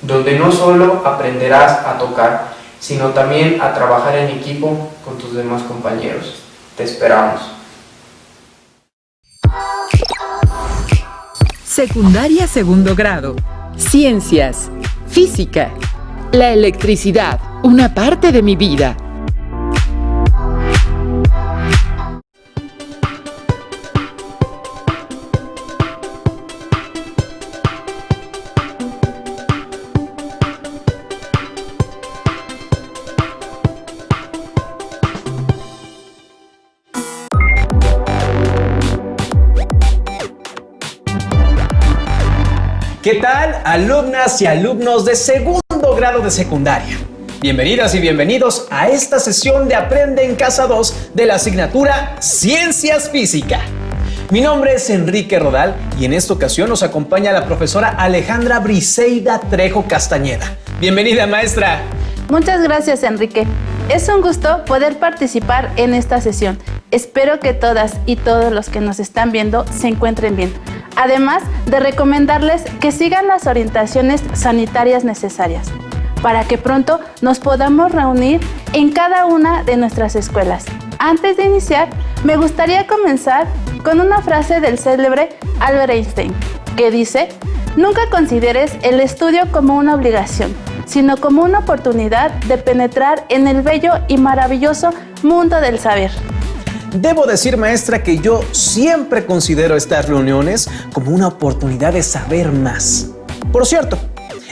donde no solo aprenderás a tocar, sino también a trabajar en equipo con tus demás compañeros. Te esperamos. Secundaria segundo grado. Ciencias. Física. La electricidad, una parte de mi vida. ¿Qué tal, alumnas y alumnos de segundo grado de secundaria? Bienvenidas y bienvenidos a esta sesión de Aprende en Casa 2 de la asignatura Ciencias Física. Mi nombre es Enrique Rodal y en esta ocasión nos acompaña la profesora Alejandra Briseida Trejo Castañeda. Bienvenida, maestra. Muchas gracias, Enrique. Es un gusto poder participar en esta sesión. Espero que todas y todos los que nos están viendo se encuentren bien. Además de recomendarles que sigan las orientaciones sanitarias necesarias para que pronto nos podamos reunir en cada una de nuestras escuelas. Antes de iniciar, me gustaría comenzar con una frase del célebre Albert Einstein, que dice: nunca consideres el estudio como una obligación, sino como una oportunidad de penetrar en el bello y maravilloso mundo del saber. Debo decir, maestra, que yo siempre considero estas reuniones como una oportunidad de saber más. Por cierto,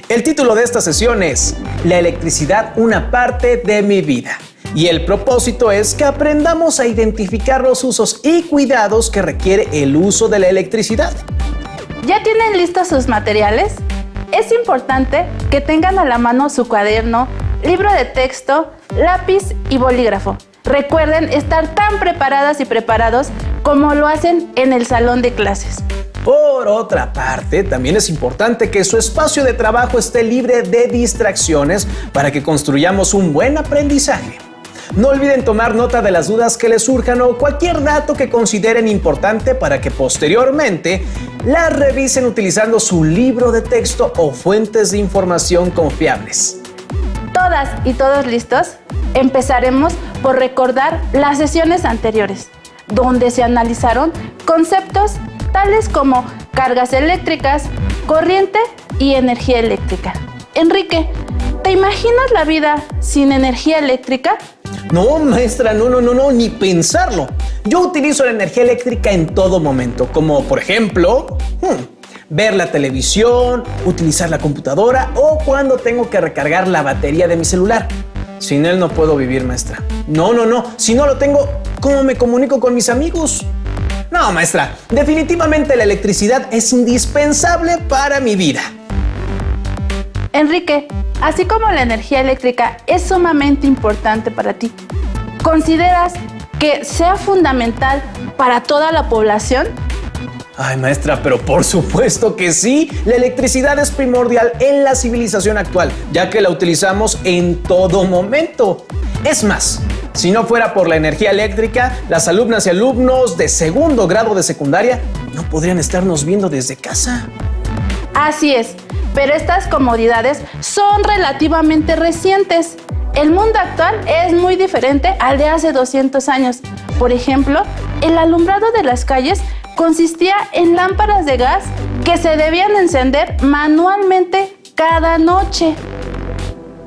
el título de esta sesión es La electricidad, una parte de mi vida. Y el propósito es que aprendamos a identificar los usos y cuidados que requiere el uso de la electricidad. ¿Ya tienen listos sus materiales? Es importante que tengan a la mano su cuaderno, libro de texto, lápiz y bolígrafo. Recuerden estar tan preparadas y preparados como lo hacen en el salón de clases. Por otra parte, también es importante que su espacio de trabajo esté libre de distracciones para que construyamos un buen aprendizaje. No olviden tomar nota de las dudas que les surjan o cualquier dato que consideren importante para que posteriormente las revisen utilizando su libro de texto o fuentes de información confiables. ¿Todas y todos listos? Empezaremos por recordar las sesiones anteriores, donde se analizaron conceptos tales como cargas eléctricas, corriente y energía eléctrica. Enrique, ¿te imaginas la vida sin energía eléctrica? No, maestra, no, ni pensarlo. Yo utilizo la energía eléctrica en todo momento, como por ejemplo, ver la televisión, utilizar la computadora o cuando tengo que recargar la batería de mi celular. Sin él no puedo vivir, maestra. No. Si no lo tengo, ¿cómo me comunico con mis amigos? No, maestra. Definitivamente la electricidad es indispensable para mi vida. Enrique, así como la energía eléctrica es sumamente importante para ti, ¿consideras que sea fundamental para toda la población? Ay, maestra, pero por supuesto que sí. La electricidad es primordial en la civilización actual, ya que la utilizamos en todo momento. Es más, si no fuera por la energía eléctrica, las alumnas y alumnos de segundo grado de secundaria no podrían estarnos viendo desde casa. Así es, pero estas comodidades son relativamente recientes. El mundo actual es muy diferente al de hace 200 años. Por ejemplo, el alumbrado de las calles consistía en lámparas de gas que se debían encender manualmente cada noche.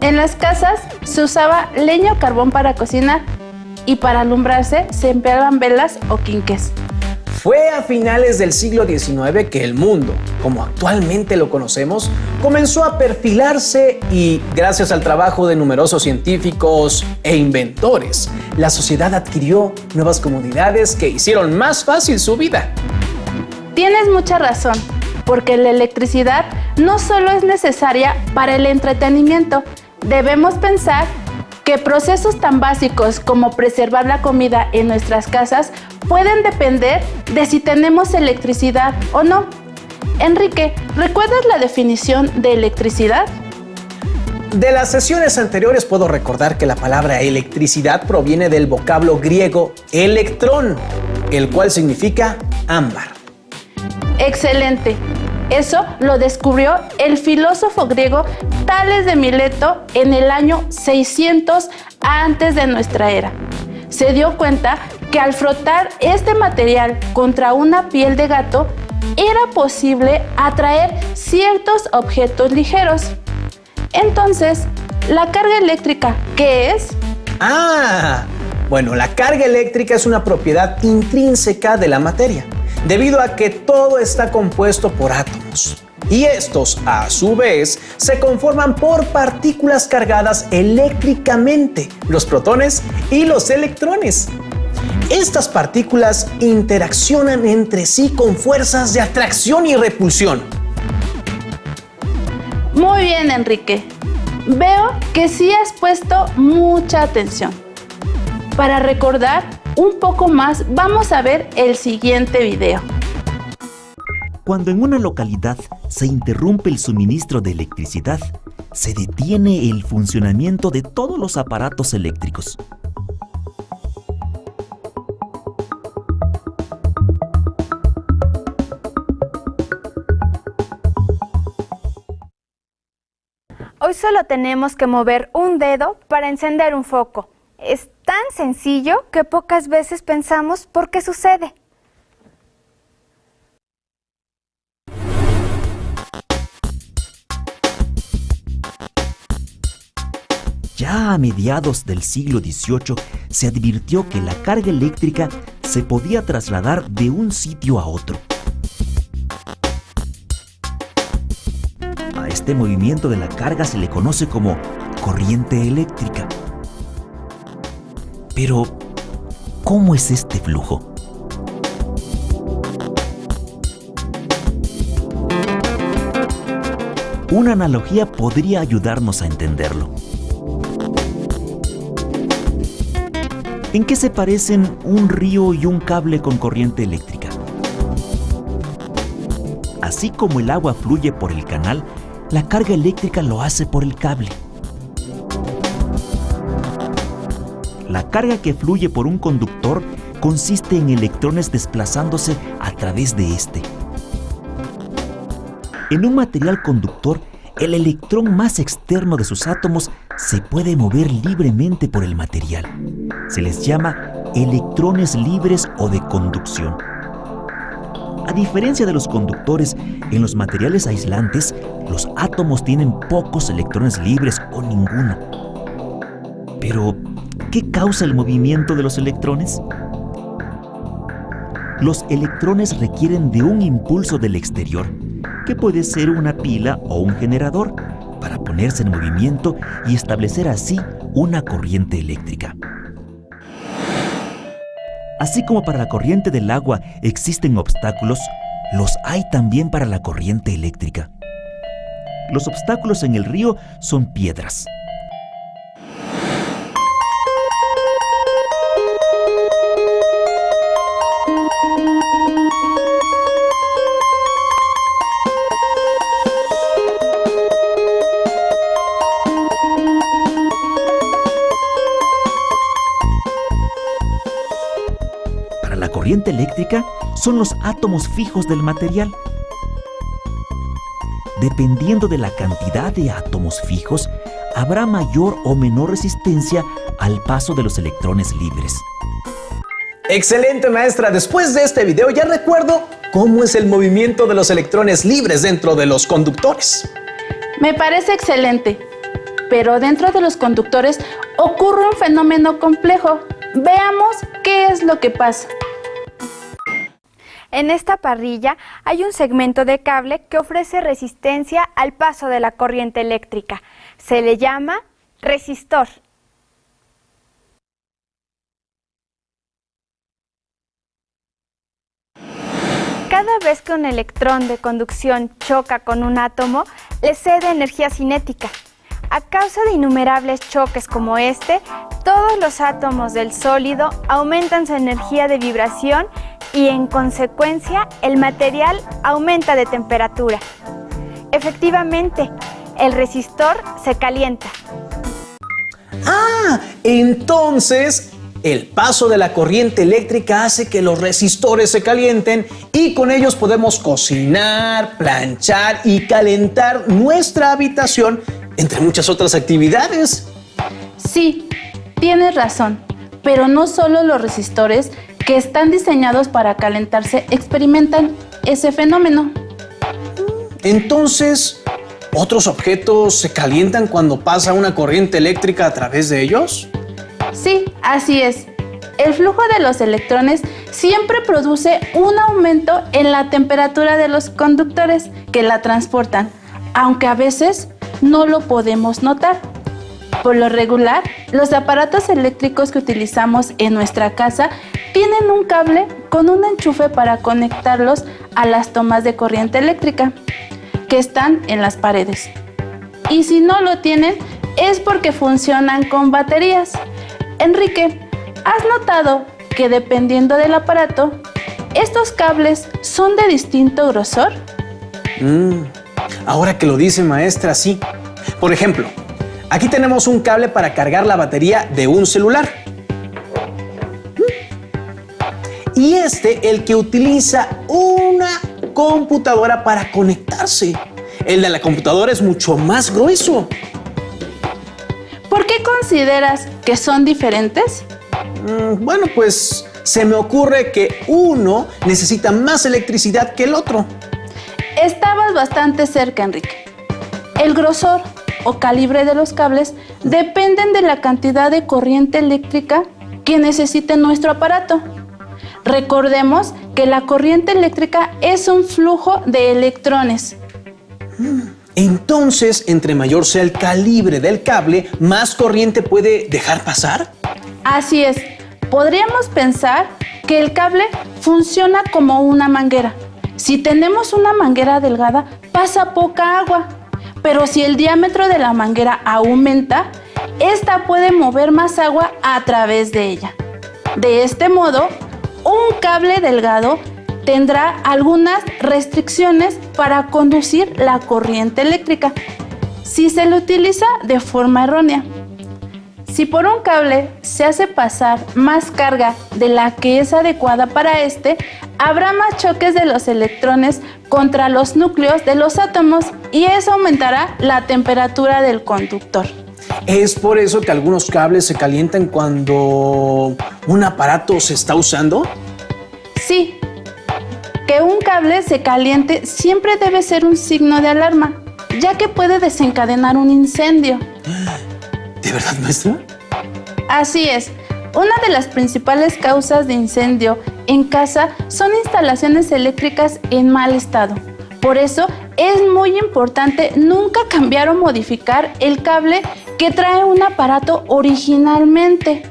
En las casas se usaba leña o carbón para cocinar y para alumbrarse se empleaban velas o quinqués. Fue a finales del siglo XIX que el mundo, como actualmente lo conocemos, comenzó a perfilarse y, gracias al trabajo de numerosos científicos e inventores, la sociedad adquirió nuevas comodidades que hicieron más fácil su vida. Tienes mucha razón, porque la electricidad no solo es necesaria para el entretenimiento. Debemos pensar que procesos tan básicos como preservar la comida en nuestras casas pueden depender de si tenemos electricidad o no. Enrique, ¿recuerdas la definición de electricidad? De las sesiones anteriores puedo recordar que la palabra electricidad proviene del vocablo griego electrón, el cual significa ámbar. Excelente. Eso lo descubrió el filósofo griego Tales de Mileto en el año 600 antes de nuestra era. Se dio cuenta que al frotar este material contra una piel de gato era posible atraer ciertos objetos ligeros. Entonces, ¿la carga eléctrica qué es? Bueno, la carga eléctrica es una propiedad intrínseca de la materia, debido a que todo está compuesto por átomos. Y estos, a su vez, se conforman por partículas cargadas eléctricamente, los protones y los electrones. Estas partículas interaccionan entre sí con fuerzas de atracción y repulsión. Muy bien, Enrique. Veo que sí has puesto mucha atención. Para recordar un poco más, vamos a ver el siguiente video. Cuando en una localidad se interrumpe el suministro de electricidad, se detiene el funcionamiento de todos los aparatos eléctricos. Hoy solo tenemos que mover un dedo para encender un foco. Es tan sencillo que pocas veces pensamos por qué sucede. Ya a mediados del siglo XVIII se advirtió que la carga eléctrica se podía trasladar de un sitio a otro. A este movimiento de la carga se le conoce como corriente eléctrica. Pero, ¿cómo es este flujo? Una analogía podría ayudarnos a entenderlo. ¿En qué se parecen un río y un cable con corriente eléctrica? Así como el agua fluye por el canal, la carga eléctrica lo hace por el cable. La carga que fluye por un conductor consiste en electrones desplazándose a través de este. En un material conductor, el electrón más externo de sus átomos se puede mover libremente por el material. Se les llama electrones libres o de conducción. A diferencia de los conductores, en los materiales aislantes, los átomos tienen pocos electrones libres o ninguno. Pero, ¿qué causa el movimiento de los electrones? Los electrones requieren de un impulso del exterior, que puede ser una pila o un generador, para ponerse en movimiento y establecer así una corriente eléctrica. Así como para la corriente del agua existen obstáculos, los hay también para la corriente eléctrica. Los obstáculos en el río son piedras. La corriente eléctrica son los átomos fijos del material. Dependiendo de la cantidad de átomos fijos, habrá mayor o menor resistencia al paso de los electrones libres. Excelente, maestra. Después de este video ya recuerdo cómo es el movimiento de los electrones libres dentro de los conductores. Me parece excelente, pero dentro de los conductores ocurre un fenómeno complejo. Veamos qué es lo que pasa. En esta parrilla hay un segmento de cable que ofrece resistencia al paso de la corriente eléctrica. Se le llama resistor. Cada vez que un electrón de conducción choca con un átomo, le cede energía cinética. A causa de innumerables choques como este, todos los átomos del sólido aumentan su energía de vibración y en consecuencia el material aumenta de temperatura. Efectivamente, el resistor se calienta. Entonces El paso de la corriente eléctrica hace que los resistores se calienten y con ellos podemos cocinar, planchar y calentar nuestra habitación, entre muchas otras actividades. Sí, tienes razón, pero no solo los resistores que están diseñados para calentarse experimentan ese fenómeno. Entonces, ¿otros objetos se calientan cuando pasa una corriente eléctrica a través de ellos? Sí, así es. El flujo de los electrones siempre produce un aumento en la temperatura de los conductores que la transportan, aunque a veces no lo podemos notar. Por lo regular, los aparatos eléctricos que utilizamos en nuestra casa tienen un cable con un enchufe para conectarlos a las tomas de corriente eléctrica que están en las paredes. Y si no lo tienen, es porque funcionan con baterías. Enrique, ¿has notado que dependiendo del aparato, estos cables son de distinto grosor? Ahora que lo dice, maestra, sí. Por ejemplo, aquí tenemos un cable para cargar la batería de un celular. Y el que utiliza una computadora para conectarse. El de la computadora es mucho más grueso. ¿Por qué consideras que son diferentes? Bueno, pues se me ocurre que uno necesita más electricidad que el otro. Estabas bastante cerca, Enrique. El grosor o calibre de los cables dependen de la cantidad de corriente eléctrica que necesite nuestro aparato. Recordemos que la corriente eléctrica es un flujo de electrones. Entonces, entre mayor sea el calibre del cable, ¿más corriente puede dejar pasar? Así es. Podríamos pensar que el cable funciona como una manguera. Si tenemos una manguera delgada, pasa poca agua. Pero si el diámetro de la manguera aumenta, esta puede mover más agua a través de ella. De este modo, un cable delgado tendrá algunas restricciones para conducir la corriente eléctrica si se lo utiliza de forma errónea. Si por un cable se hace pasar más carga de la que es adecuada para habrá más choques de los electrones contra los núcleos de los átomos y eso aumentará la temperatura del conductor. ¿Es por eso que algunos cables se calientan cuando un aparato se está usando? Sí. Que un cable se caliente siempre debe ser un signo de alarma, ya que puede desencadenar un incendio. ¿De verdad, maestra? Así es. Una de las principales causas de incendio en casa son instalaciones eléctricas en mal estado. Por eso es muy importante nunca cambiar o modificar el cable que trae un aparato originalmente,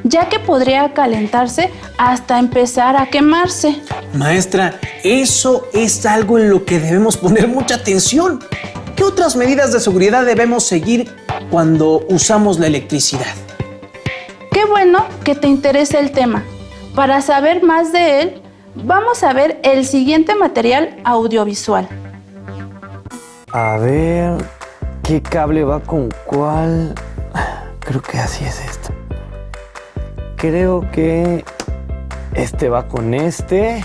ya que podría calentarse hasta empezar a quemarse. Maestra, eso es algo en lo que debemos poner mucha atención. ¿Qué otras medidas de seguridad debemos seguir cuando usamos la electricidad? Qué bueno que te interese el tema. Para saber más de él, vamos a ver el siguiente material audiovisual. A ver, ¿qué cable va con cuál? Creo que así es esto. Creo que este va con este.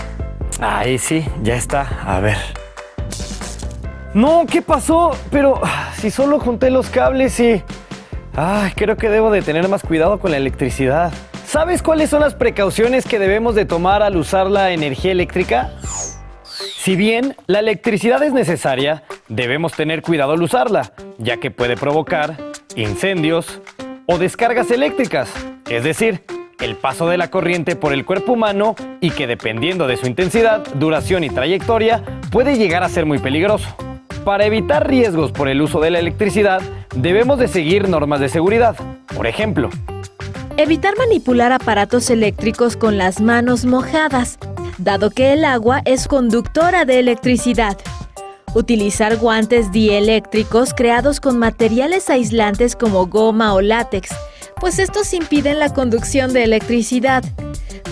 Ahí sí, ya está. A ver. No, ¿qué pasó? Pero si solo junté los cables y... creo que debo de tener más cuidado con la electricidad. ¿Sabes cuáles son las precauciones que debemos de tomar al usar la energía eléctrica? Si bien la electricidad es necesaria, debemos tener cuidado al usarla, ya que puede provocar incendios o descargas eléctricas, es decir, el paso de la corriente por el cuerpo humano y que dependiendo de su intensidad, duración y trayectoria, puede llegar a ser muy peligroso. Para evitar riesgos por el uso de la electricidad, debemos de seguir normas de seguridad. Por ejemplo, evitar manipular aparatos eléctricos con las manos mojadas, dado que el agua es conductora de electricidad. Utilizar guantes dieléctricos creados con materiales aislantes como goma o látex, pues estos impiden la conducción de electricidad.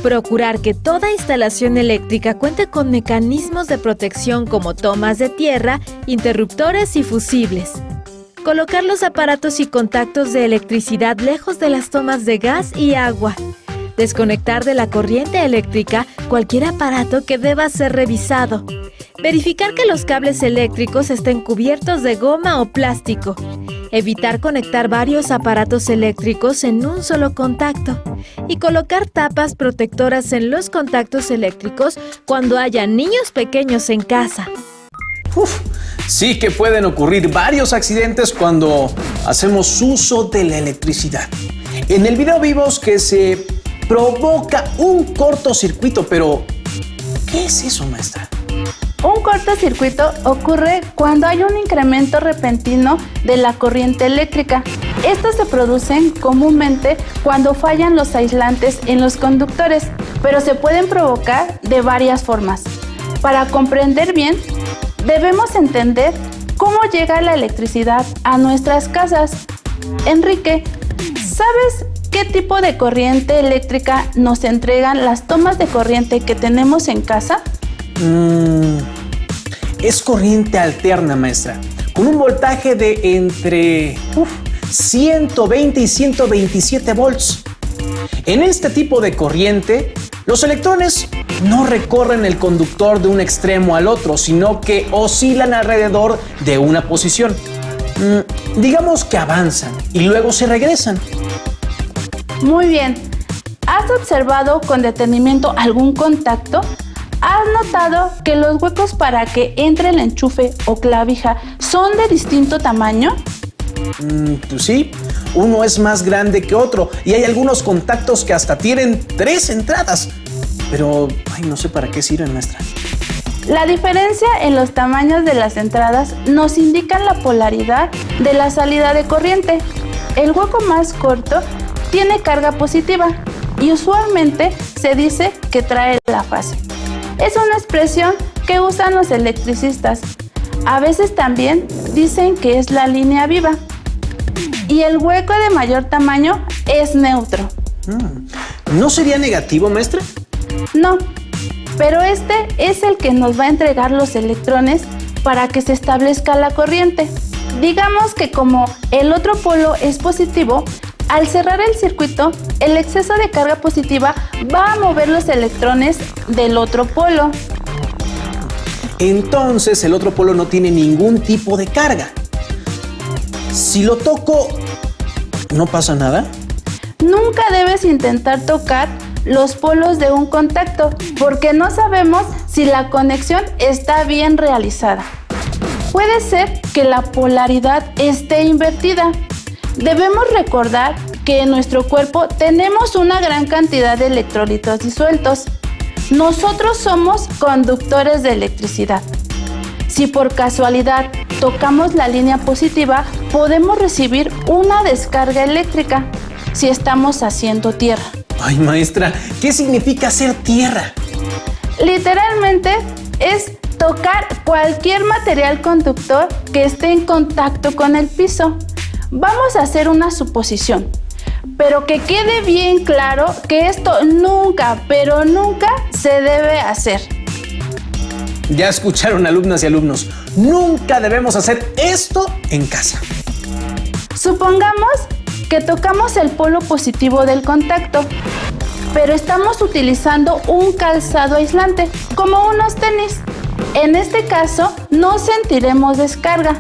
Procurar que toda instalación eléctrica cuente con mecanismos de protección como tomas de tierra, interruptores y fusibles. Colocar los aparatos y contactos de electricidad lejos de las tomas de gas y agua. Desconectar de la corriente eléctrica cualquier aparato que deba ser revisado. Verificar que los cables eléctricos estén cubiertos de goma o plástico. Evitar conectar varios aparatos eléctricos en un solo contacto. Y colocar tapas protectoras en los contactos eléctricos cuando haya niños pequeños en casa. Sí que pueden ocurrir varios accidentes cuando hacemos uso de la electricidad. En el video vimos que se provoca un cortocircuito, pero ¿qué es eso, maestra? Un cortocircuito ocurre cuando hay un incremento repentino de la corriente eléctrica. Estos se producen comúnmente cuando fallan los aislantes en los conductores, pero se pueden provocar de varias formas. Para comprender bien, debemos entender cómo llega la electricidad a nuestras casas. Enrique, ¿sabes qué tipo de corriente eléctrica nos entregan las tomas de corriente que tenemos en casa? Es corriente alterna, maestra, con un voltaje de entre 120 y 127 volts. En este tipo de corriente, los electrones no recorren el conductor de un extremo al otro, sino que oscilan alrededor de una posición. Digamos que avanzan y luego se regresan. Muy bien. ¿Has observado con detenimiento algún contacto? ¿Has notado que los huecos para que entre el enchufe o clavija son de distinto tamaño? Pues sí, uno es más grande que otro y hay algunos contactos que hasta tienen 3 entradas. Pero, no sé para qué sirven, maestra. La diferencia en los tamaños de las entradas nos indica la polaridad de la salida de corriente. El hueco más corto tiene carga positiva y usualmente se dice que trae la fase. Es una expresión que usan los electricistas. A veces también dicen que es la línea viva. Y el hueco de mayor tamaño es neutro. ¿No sería negativo, maestra? No, pero este es el que nos va a entregar los electrones para que se establezca la corriente. Digamos que como el otro polo es positivo, al cerrar el circuito, el exceso de carga positiva va a mover los electrones del otro polo. Entonces el otro polo no tiene ningún tipo de carga. Si lo toco, ¿no pasa nada? Nunca debes intentar tocar los polos de un contacto porque no sabemos si la conexión está bien realizada. Puede ser que la polaridad esté invertida. Debemos recordar que en nuestro cuerpo tenemos una gran cantidad de electrolitos disueltos. Nosotros somos conductores de electricidad. Si por casualidad tocamos la línea positiva, podemos recibir una descarga eléctrica si estamos haciendo tierra. Ay, maestra, ¿qué significa hacer tierra? Literalmente es tocar cualquier material conductor que esté en contacto con el piso. Vamos a hacer una suposición, pero que quede bien claro que esto nunca, pero nunca se debe hacer. Ya escucharon, alumnas y alumnos, nunca debemos hacer esto en casa. Supongamos que tocamos el polo positivo del contacto, pero estamos utilizando un calzado aislante, como unos tenis. En este caso, no sentiremos descarga,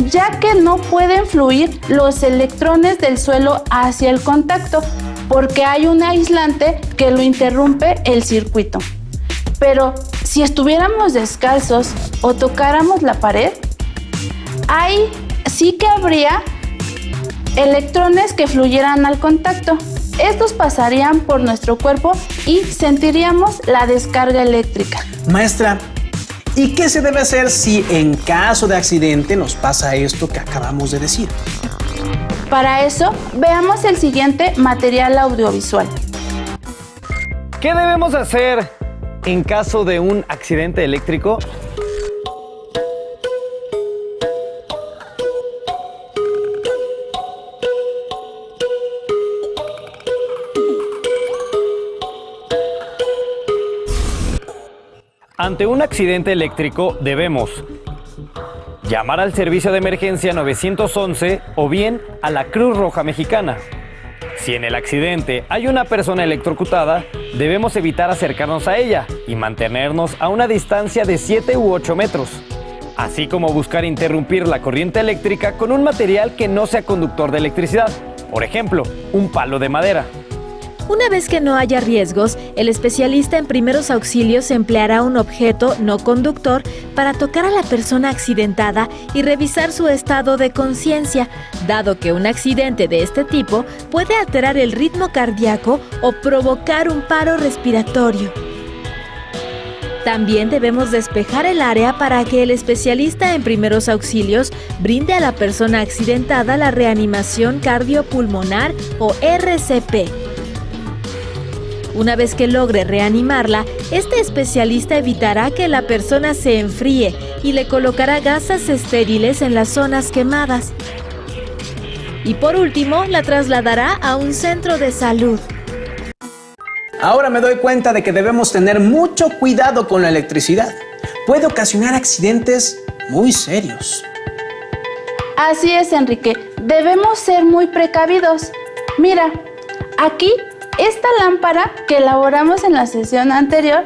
ya que no pueden fluir los electrones del suelo hacia el contacto, porque hay un aislante que lo interrumpe el circuito. Pero si estuviéramos descalzos o tocáramos la pared, ahí sí que habría electrones que fluyeran al contacto. Estos pasarían por nuestro cuerpo y sentiríamos la descarga eléctrica. Maestra, ¿y qué se debe hacer si en caso de accidente nos pasa esto que acabamos de decir? Para eso, veamos el siguiente material audiovisual. ¿Qué debemos hacer en caso de un accidente eléctrico? Ante un accidente eléctrico debemos llamar al servicio de emergencia 911 o bien a la Cruz Roja Mexicana. Si en el accidente hay una persona electrocutada, debemos evitar acercarnos a ella y mantenernos a una distancia de 7 u 8 metros, así como buscar interrumpir la corriente eléctrica con un material que no sea conductor de electricidad, por ejemplo, un palo de madera. Una vez que no haya riesgos, el especialista en primeros auxilios empleará un objeto no conductor para tocar a la persona accidentada y revisar su estado de conciencia, dado que un accidente de este tipo puede alterar el ritmo cardíaco o provocar un paro respiratorio. También debemos despejar el área para que el especialista en primeros auxilios brinde a la persona accidentada la reanimación cardiopulmonar o RCP. Una vez que logre reanimarla, este especialista evitará que la persona se enfríe y le colocará gasas estériles en las zonas quemadas. Y por último, la trasladará a un centro de salud. Ahora me doy cuenta de que debemos tener mucho cuidado con la electricidad. Puede ocasionar accidentes muy serios. Así es, Enrique. Debemos ser muy precavidos. Mira, aquí, esta lámpara que elaboramos en la sesión anterior,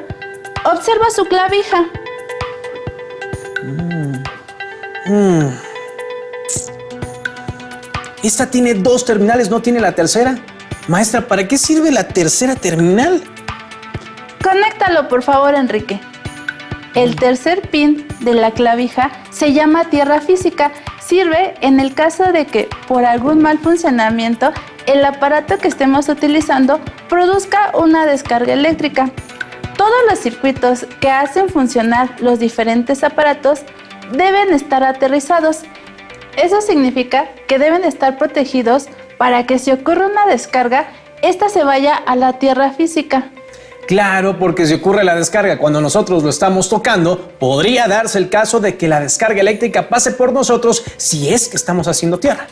observa su clavija. Esta tiene 2 terminales, no tiene la tercera. Maestra, ¿para qué sirve la tercera terminal? Conéctalo, por favor, Enrique. El tercer pin de la clavija se llama tierra física. Sirve en el caso de que, por algún mal funcionamiento, el aparato que estemos utilizando produzca una descarga eléctrica. Todos los circuitos que hacen funcionar los diferentes aparatos deben estar aterrizados. Eso significa que deben estar protegidos para que si ocurre una descarga, ésta se vaya a la tierra física. Claro, porque si ocurre la descarga cuando nosotros lo estamos tocando, podría darse el caso de que la descarga eléctrica pase por nosotros si es que estamos haciendo tierra.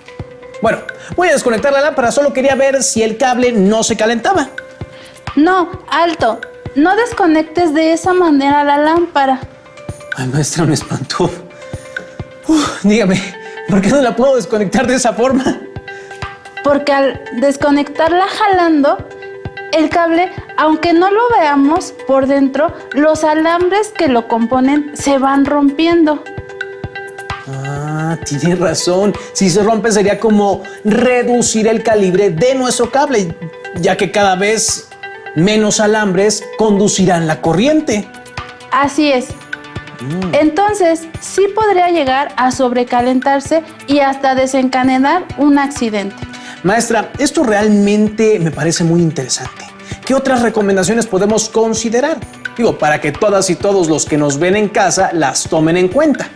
Bueno, voy a desconectar la lámpara, solo quería ver si el cable no se calentaba. No, alto, no desconectes de esa manera la lámpara. Ay, maestra, me espantó. Dígame, ¿por qué no la puedo desconectar de esa forma? Porque al desconectarla jalando, el cable, aunque no lo veamos por dentro, los alambres que lo componen se van rompiendo. Ah, tiene razón. Si se rompe sería como reducir el calibre de nuestro cable, ya que cada vez menos alambres conducirán la corriente. Así es. Entonces, sí podría llegar a sobrecalentarse y hasta desencadenar un accidente. Maestra, esto realmente me parece muy interesante. ¿Qué otras recomendaciones podemos considerar? Digo, para que todas y todos los que nos ven en casa las tomen en cuenta.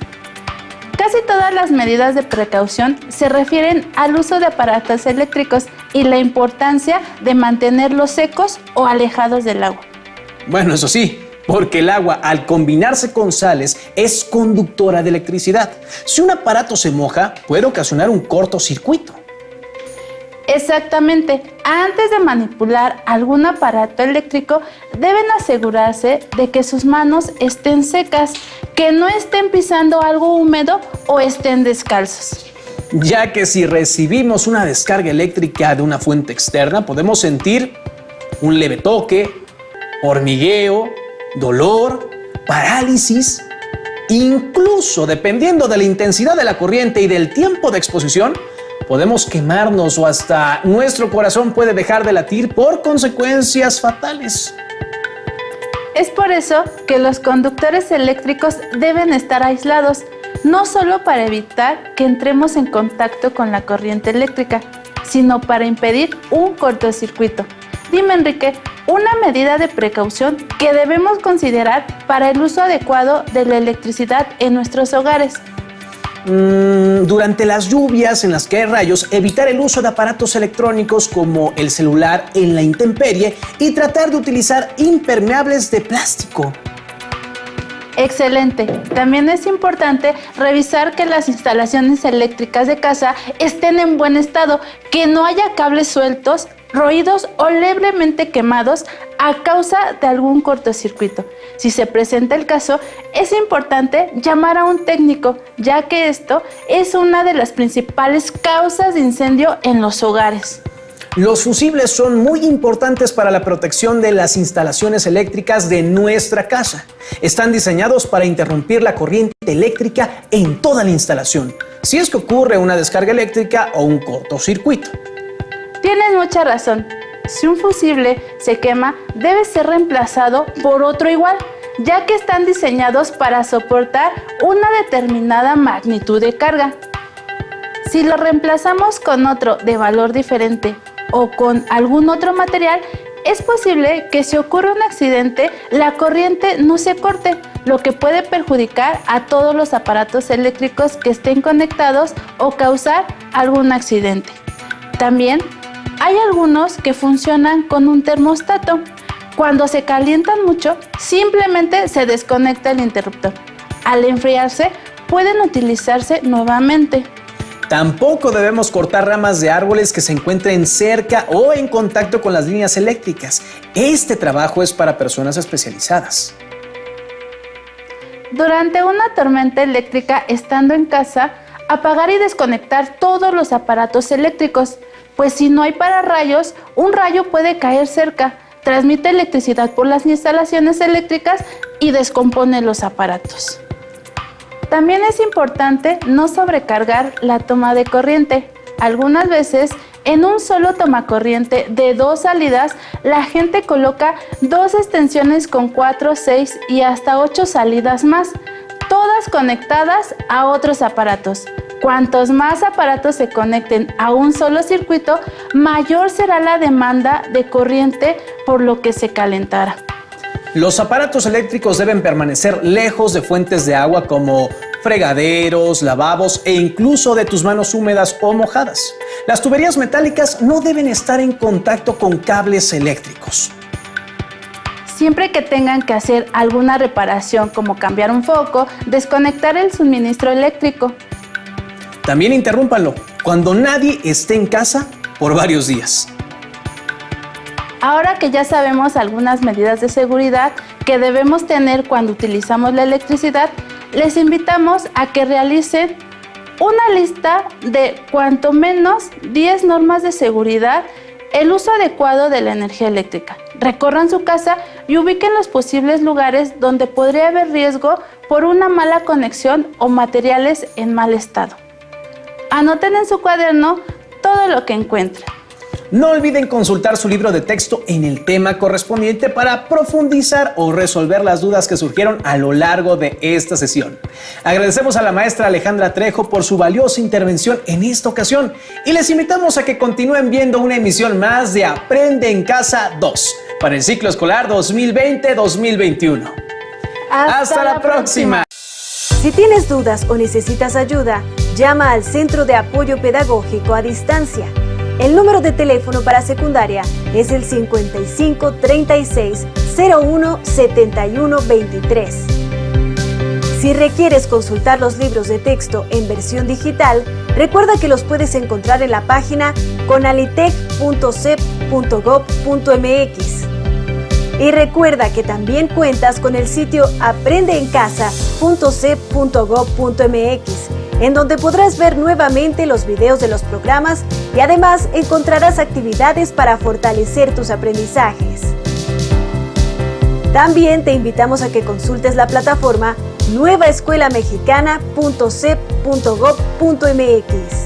Casi todas las medidas de precaución se refieren al uso de aparatos eléctricos y la importancia de mantenerlos secos o alejados del agua. Bueno, eso sí, porque el agua, al combinarse con sales, es conductora de electricidad. Si un aparato se moja, puede ocasionar un cortocircuito. Exactamente. Antes de manipular algún aparato eléctrico, deben asegurarse de que sus manos estén secas, que no estén pisando algo húmedo o estén descalzos. Ya que si recibimos una descarga eléctrica de una fuente externa, podemos sentir un leve toque, hormigueo, dolor, parálisis. Incluso, dependiendo de la intensidad de la corriente y del tiempo de exposición, podemos quemarnos o hasta nuestro corazón puede dejar de latir por consecuencias fatales. Es por eso que los conductores eléctricos deben estar aislados, no solo para evitar que entremos en contacto con la corriente eléctrica, sino para impedir un cortocircuito. Dime, Enrique, una medida de precaución que debemos considerar para el uso adecuado de la electricidad en nuestros hogares. Durante las lluvias en las que hay rayos, evitar el uso de aparatos electrónicos como el celular en la intemperie y tratar de utilizar impermeables de plástico. Excelente. También es importante revisar que las instalaciones eléctricas de casa estén en buen estado, que no haya cables sueltos, roídos o levemente quemados a causa de algún cortocircuito. Si se presenta el caso, es importante llamar a un técnico, ya que esto es una de las principales causas de incendio en los hogares. Los fusibles son muy importantes para la protección de las instalaciones eléctricas de nuestra casa. Están diseñados para interrumpir la corriente eléctrica en toda la instalación, si es que ocurre una descarga eléctrica o un cortocircuito. Tienes mucha razón. Si un fusible se quema, debe ser reemplazado por otro igual, ya que están diseñados para soportar una determinada magnitud de carga. Si lo reemplazamos con otro de valor diferente o con algún otro material, es posible que si ocurre un accidente, la corriente no se corte, lo que puede perjudicar a todos los aparatos eléctricos que estén conectados o causar algún accidente. También hay algunos que funcionan con un termostato. Cuando se calientan mucho, simplemente se desconecta el interruptor. Al enfriarse, pueden utilizarse nuevamente. Tampoco debemos cortar ramas de árboles que se encuentren cerca o en contacto con las líneas eléctricas. Este trabajo es para personas especializadas. Durante una tormenta eléctrica, estando en casa, apagar y desconectar todos los aparatos eléctricos, pues si no hay pararrayos, un rayo puede caer cerca, transmite electricidad por las instalaciones eléctricas y descompone los aparatos. También es importante no sobrecargar la toma de corriente. Algunas veces, en un solo tomacorriente de 2 salidas, la gente coloca 2 extensiones con 4, 6 y hasta 8 salidas más, todas conectadas a otros aparatos. Cuantos más aparatos se conecten a un solo circuito, mayor será la demanda de corriente, por lo que se calentará. Los aparatos eléctricos deben permanecer lejos de fuentes de agua como fregaderos, lavabos e incluso de tus manos húmedas o mojadas. Las tuberías metálicas no deben estar en contacto con cables eléctricos. Siempre que tengan que hacer alguna reparación, como cambiar un foco, desconectar el suministro eléctrico. También interrúmpanlo cuando nadie esté en casa por varios días. Ahora que ya sabemos algunas medidas de seguridad que debemos tener cuando utilizamos la electricidad, les invitamos a que realicen una lista de cuanto menos 10 normas de seguridad, el uso adecuado de la energía eléctrica. Recorran su casa y ubiquen los posibles lugares donde podría haber riesgo por una mala conexión o materiales en mal estado. Anoten en su cuaderno todo lo que encuentren. No olviden consultar su libro de texto en el tema correspondiente para profundizar o resolver las dudas que surgieron a lo largo de esta sesión. Agradecemos a la maestra Alejandra Trejo por su valiosa intervención en esta ocasión y les invitamos a que continúen viendo una emisión más de Aprende en Casa 2 para el ciclo escolar 2020-2021. ¡Hasta la próxima! Si tienes dudas o necesitas ayuda, llama al Centro de Apoyo Pedagógico a Distancia. El número de teléfono para secundaria es el 55 36 01 71 23. Si requieres consultar los libros de texto en versión digital, recuerda que los puedes encontrar en la página conalitec.cep.gov.mx. Y recuerda que también cuentas con el sitio aprendeencasa.cep.gov.mx, en donde podrás ver nuevamente los videos de los programas y además encontrarás actividades para fortalecer tus aprendizajes. También te invitamos a que consultes la plataforma nuevaescuelamexicana.cep.gov.mx.